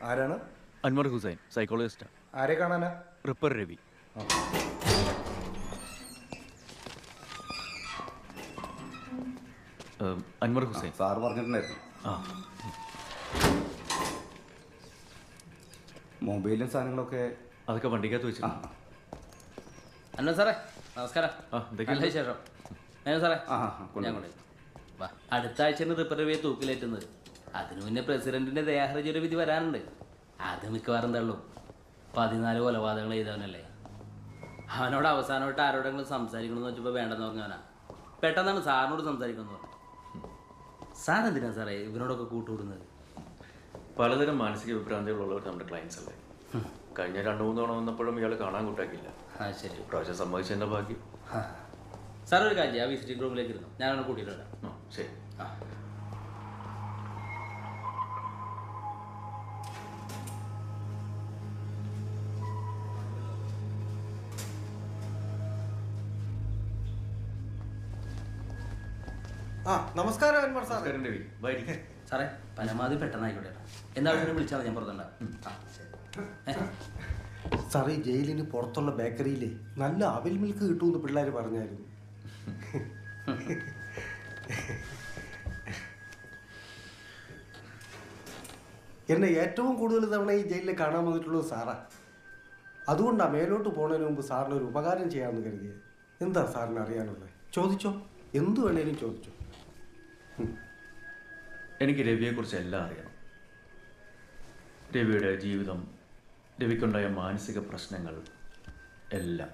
ആരാണ്? അൻവർ ഹുസൈൻ, സൈക്കോളജിസ്റ്റാ. ആരെ കാണാനാ? റിപ്പർ രവി. അൻവർ ഹുസൈൻ സാറ് പറഞ്ഞിട്ടുണ്ടായിരുന്നു. ആ. മൊബൈലും സാധനങ്ങളൊക്കെ അതൊക്കെ വണ്ടിക്കകത്ത് വെച്ചു. അന്ന സാറേ നമസ്കാരം. നല്ല വിശേഷം. സാറേ ഞാൻ കൊണ്ടു വാ. അടുത്ത ആഴ്ചയാണ് റിപ്പർ രവിയെ തൂക്കിലേറ്റുന്നത്. അതിനു മുന്നേ പ്രസിഡന്റിന്റെ ദയാഹർജിയുടെ വിധി വരാനുണ്ട്. അത് മിക്കവാറും തള്ളും. 14 കൊലപാതകങ്ങൾ ചെയ്തവനല്ലേ. അവനോട് അവസാനമായിട്ട് ആരോടെങ്കിലും സംസാരിക്കണമെന്ന് വെച്ചപ്പോൾ വേണ്ടെന്ന് പറഞ്ഞവനാ. പെട്ടെന്നാണ് സാറിനോട് സംസാരിക്കണമെന്ന് പറഞ്ഞു. സാർ എന്തിനാ സാറേ ഇവനോടൊക്കെ കൂട്ടുകൂടുന്നത്? പലതരം മാനസിക വിഭ്രാന്തികളുള്ളവർ നമ്മുടെ ക്ലയൻസ് അല്ലേ. കഴിഞ്ഞ 2-3 തവണ വന്നപ്പോഴും ഇയാൾ കാണാൻ കൂട്ടാക്കില്ല. ശരി, പ്രാവശ്യം സമ്മതിച്ചതിൻ്റെ ഭാഗ്യം. സാർ ഒരു കാര്യം, ആ വിസിറ്റിംഗ് റൂമിലേക്ക് ഇരുന്നു, ഞാനവനെ കൂട്ടിയിട്ട് വരാം. ശരി. നമസ്കാരം അൻവർ സാർ. രവി വൈകി. സാറേ പരമാവധി പെട്ടെന്നായിക്കോട്ടെ. എന്താണെങ്കിലും വിളിച്ചാൽ ഞാൻ പുറത്തുണ്ടാവും. സാറേ ജയിലിന് പുറത്തുള്ള ബേക്കറിയിലെ നല്ല അവിൽ മിൽക്ക് കിട്ടുമെന്ന് പിള്ളേർ പറഞ്ഞായിരുന്നു. എന്നെ ഏറ്റവും കൂടുതൽ തവണ ഈ ജയിലിൽ കാണാൻ വന്നിട്ടുള്ളത് സാറാ. അതുകൊണ്ടാണ് മേലോട്ട് പോകുന്നതിന് മുമ്പ് സാറിന് ഒരു ഉപകാരം ചെയ്യാമെന്ന് കരുതിയത്. എന്താ സാറിന് അറിയാനുള്ളത്? ചോദിച്ചോ, എന്തു വേണേലും ചോദിച്ചോ. എനിക്ക് രവിയെക്കുറിച്ച് എല്ലാം അറിയണം. രവിയുടെ ജീവിതം, രവിക്കുണ്ടായ മാനസിക പ്രശ്നങ്ങൾ എല്ലാം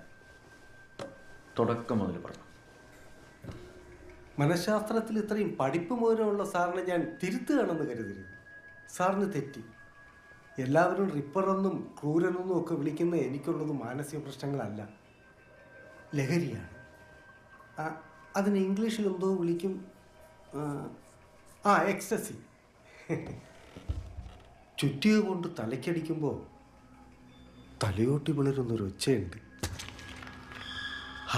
തുടക്കം മുതൽ പറഞ്ഞു. മനഃശാസ്ത്രത്തിൽ ഇത്രയും പഠിപ്പ് മൂലമുള്ള സാറിനെ ഞാൻ തിരുത്തുകയാണെന്ന് കരുതരുത്. സാറിന് തെറ്റി. എല്ലാവരും റിപ്പറെന്നും ക്രൂരനെന്നും ഒക്കെ വിളിക്കുന്ന എനിക്കുള്ളത് മാനസിക പ്രശ്നങ്ങളല്ല, ലഹരിയാണ്. അതിന് ഇംഗ്ലീഷിൽ എന്തോ വിളിക്കും, എക്സ്റ്റസി. ചുറ്റിക കൊണ്ട് തലയ്ക്കടിക്കുമ്പോൾ തലയോട്ടി പിളരുന്നൊരു ഒച്ചയുണ്ട്.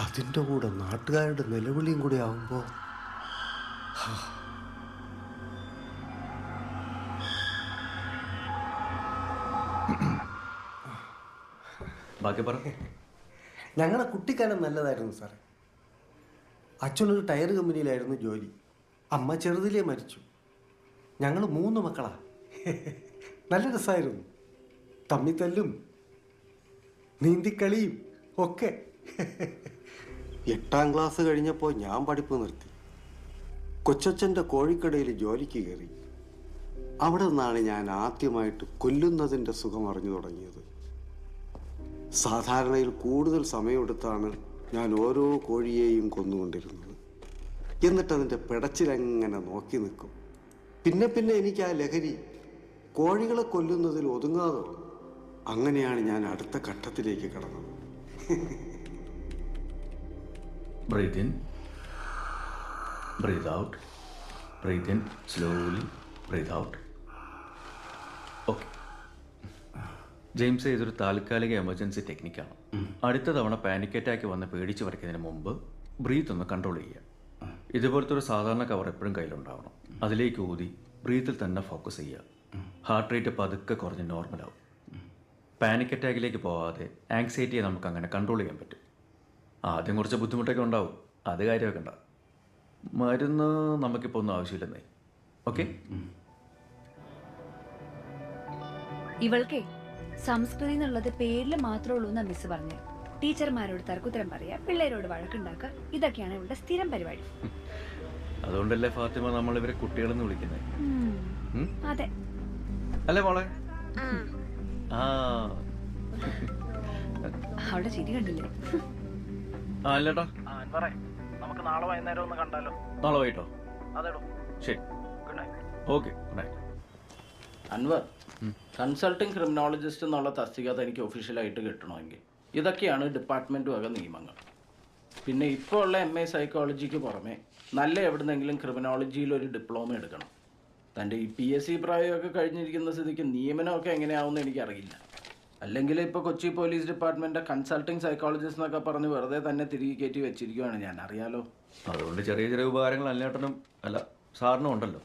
അതിൻ്റെ കൂടെ നാട്ടുകാരുടെ നിലവിളിയും കൂടി ആവുമ്പോൾ ബാക്കി പറ. ഞങ്ങളുടെ കുട്ടിക്കാലം നല്ലതായിരുന്നു സാറേ. അച്ഛനൊരു ടയർ കമ്പനിയിലായിരുന്നു ജോലി. അമ്മ ചെറുതിലേ മരിച്ചു. ഞങ്ങൾ 3 മക്കളാ. നല്ല രസമായിരുന്നു. തമ്മിത്തല്ലും നീന്തിക്കളിയും ഒക്കെ. 8ാം ക്ലാസ് കഴിഞ്ഞപ്പോൾ ഞാൻ പഠിപ്പ് നിർത്തി. കൊച്ചച്ഛൻ്റെ കോഴിക്കടയിൽ ജോലിക്ക് കയറി. അവിടെ നിന്നാണ് ഞാൻ ആദ്യമായിട്ട് കൊല്ലുന്നതിൻ്റെ സുഖം അറിഞ്ഞു തുടങ്ങിയത്. സാധാരണയിൽ കൂടുതൽ സമയമെടുത്താണ് ഞാൻ ഓരോ കോഴിയെയും കൊന്നുകൊണ്ടിരുന്നത്. എന്നിട്ടതിൻ്റെ പിടച്ചിലെങ്ങനെ നോക്കി നിൽക്കും. പിന്നെ പിന്നെ എനിക്ക് ആ ലഹരി കോഴികളെ കൊല്ലുന്നതിൽ ഒതുങ്ങാതെ വന്നു. അങ്ങനെയാണ് ഞാൻ അടുത്ത ഘട്ടത്തിലേക്ക് കടന്നത്. Breathe in, breathe out, breathe in slowly, breathe out. Okay James, ഇതൊരു താൽക്കാലിക എമർജൻസി ടെക്നിക്കാണ്. അടുത്ത തവണ പാനിക് അറ്റാക്ക് വന്ന് പേടിച്ച് വരയ്ക്കുന്നതിന് മുമ്പ് ബ്രീത്ത് ഒന്ന് കൺട്രോൾ ചെയ്യുക. ഇതുപോലത്തെ ഒരു സാധാരണ കവർ എപ്പോഴും കയ്യിലുണ്ടാവണം. അതിലേക്ക് ഊതി ബ്രീത്തിൽ തന്നെ ഫോക്കസ് ചെയ്യുക. ഹാർട്ട് റേറ്റ് പതുക്കെ കുറഞ്ഞ് നോർമലാവും. പാനിക് അറ്റാക്കിലേക്ക് പോകാതെ ആങ്സൈറ്റിയെ നമുക്ക് അങ്ങനെ കൺട്രോൾ ചെയ്യാൻ പറ്റും. ആദ്യം കുറച്ച് ബുദ്ധിമുട്ടൊക്കെ ഉണ്ടാവും, അത് കാര്യമൊക്കെ ഉണ്ടാവും. മരുന്ന് നമുക്കിപ്പോൾ ഒന്നും ആവശ്യമില്ലെന്നേ. ഓക്കെ. ഇവൾക്കേ സംസ്കൃതി എന്നുള്ളത് പേരിൽ മാത്രമേ ഉള്ളൂ എന്നാ മിസ് പറഞ്ഞു. ടീച്ചർമാരോട് തർക്കുത്തരം പറയാ, പിള്ളേരോട് വഴക്കുണ്ടാക്കുക, ഇതൊക്കെയാണ് ഇവളുടെ സ്ഥിരം പരിപാടി. അതുകൊണ്ടല്ലേ ഫാത്തിമ നമ്മൾ ഇവരെ കുട്ടികളെന്ന് വിളിക്കുന്നത്? അതെ അല്ലേ മോളെ? അവളുടെ ചിരി കണ്ടില്ലേ? അല്ലേട്ടാ, നമുക്ക് നാളെ വൈകുന്നേരം ഒന്ന് കണ്ടാലോ? നാളെ വൈകിട്ടോ? അതേടോ. ശരി, good night. Okay, good night. Anwar, consulting criminologist എന്നുള്ള തസ്തിക എനിക്ക് ഒഫീഷ്യലായിട്ട് കിട്ടണമെങ്കിൽ ഇതൊക്കെയാണ് ഡിപ്പാർട്ട്മെൻറ്റ് വക നിയമങ്ങൾ. പിന്നെ ഇപ്പോൾ ഉള്ള MA സൈക്കോളജിക്ക് പുറമെ നല്ല എവിടുന്നെങ്കിലും ക്രിമിനോളജിയിൽ ഒരു ഡിപ്ലോമ എടുക്കണം. തൻ്റെ ഈ PSC പ്രായമൊക്കെ കഴിഞ്ഞിരിക്കുന്ന സ്ഥിതിക്ക് നിയമനമൊക്കെ എങ്ങനെയാവുമെന്ന് എനിക്കറിയില്ല. അല്ലെങ്കിൽ ഇപ്പോൾ Kochi police department consulting psychologist എന്നൊക്കെ പറഞ്ഞ് വെറുതെ തന്നെ തിരികെ കയറ്റി വെച്ചിരിക്കുകയാണ് ഞാൻ. അറിയാലോ. അതുകൊണ്ട് ചെറിയ ചെറിയ ഉപകാരങ്ങൾ അല്ലേട്ടനും അല്ല സാറിനും ഉണ്ടല്ലോ.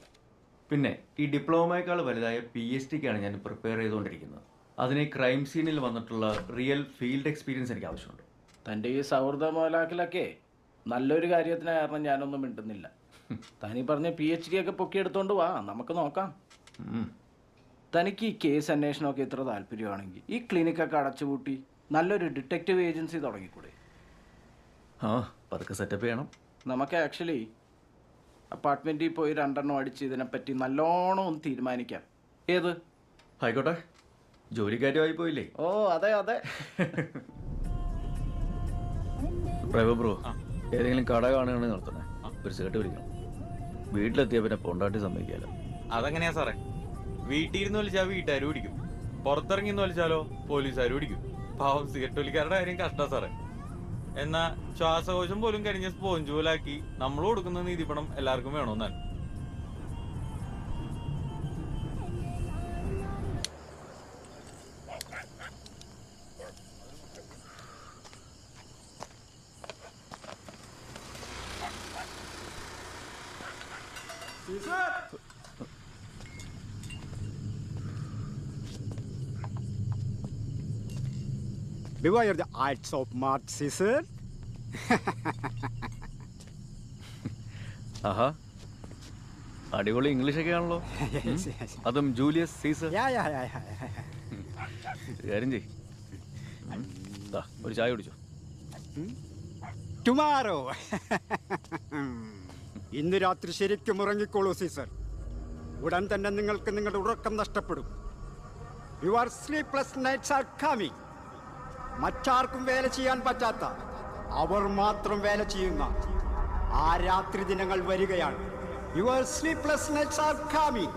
പിന്നെ ഈ ഡിപ്ലോമയേക്കാൾ വലുതായ PhD-ക്കാണ് ഞാൻ പ്രിപ്പയർ ചെയ്തുകൊണ്ടിരിക്കുന്നത്. അതിന് ക്രൈം സീനിൽ വന്നിട്ടുള്ള റിയൽ ഫീൽഡ് എക്സ്പീരിയൻസ് എനിക്ക് ആവശ്യമുണ്ട്. തൻ്റെ ഈ സൗഹൃദ മോലാക്കലൊക്കെ നല്ലൊരു കാര്യത്തിന് കാരണം ഞാനൊന്നും മിണ്ടുന്നില്ല. തനി പറഞ്ഞ PhD ഒക്കെ പൊക്കിയെടുത്തോണ്ട് വാ, നമുക്ക് നോക്കാം. തനിക്ക് ഈ കേസ് അന്വേഷണമൊക്കെ ഇത്ര താല്പര്യമാണെങ്കിൽ ഈ ക്ലിനിക്കൊക്കെ അടച്ചുപൂട്ടി നല്ലൊരു ഡിറ്റക്റ്റീവ് ഏജൻസി തുടങ്ങിക്കൂടെ? ആ, പതുക്കെ സെറ്റപ്പ് ചെയ്യണം. നമുക്ക് ആക്ച്വലി അപ്പാർട്ട്മെൻറ്റിൽ പോയി 2 അടിച്ച് ഇതിനെപ്പറ്റി നല്ലോണം ഒന്ന് തീരുമാനിക്കാം. ഏത്? ആയിക്കോട്ടെ, ജോലിക്കാരുമായി പോയില്ലേ? ഓ അതെ അതെ. പ്രൈവ ബ്രോ, ഏതെങ്കിലും കട കാണുകയാണെങ്കിൽ നടത്തണേ. ഒരു സേട്ട് വിളിക്കണം. വീട്ടിലെത്തിയാൽ പിന്നെ പൊണ്ടാട്ടി സമ്മതിക്കാലോ. അതെങ്ങനെയാ സാറേ? വീട്ടിൽ ഇരുന്ന് വലിച്ചാൽ വീട്ടുകാർ പിടിക്കും, പുറത്തിറങ്ങി എന്ന് വലിച്ചാലോ പോലീസുകാർ പിടിക്കും. പാവം സിഗരറ്റ് വലിക്കാരുടെ കാര്യം കഷ്ടാ സാറേ. എന്നാ ശ്വാസകോശം പോലും കരിഞ്ഞ സ്പോഞ്ച് പോലാക്കി നമ്മൾ കൊടുക്കുന്ന നീതിപ്പണം എല്ലാവർക്കും വേണമെന്നാണ്. Beware the eyes of Mark Caesar. ആഹാ, അടിപൊളി ഇംഗ്ലീഷൊക്കെ ആണല്ലോ. Yes, yes. അതും ജൂലിയസ് സീസർ. Yeah. കാര്യം ചെയ്, ഒരു ചായ കുടിച്ചോ. Tomorrow. ഇന്ന് രാത്രി ശരിക്കും ഉറങ്ങിക്കോളൂ സീസർ. ഉടൻ തന്നെ നിങ്ങൾക്ക് നിങ്ങളുടെ ഉറക്കം നഷ്ടപ്പെടും. Your sleepless nights are coming. മറ്റാർക്കും വേല ചെയ്യാൻ പറ്റാത്ത, അവർ മാത്രം വേല ചെയ്യുന്ന ആ രാത്രി ദിനങ്ങൾ വരികയാണ്. Your sleepless nights are coming.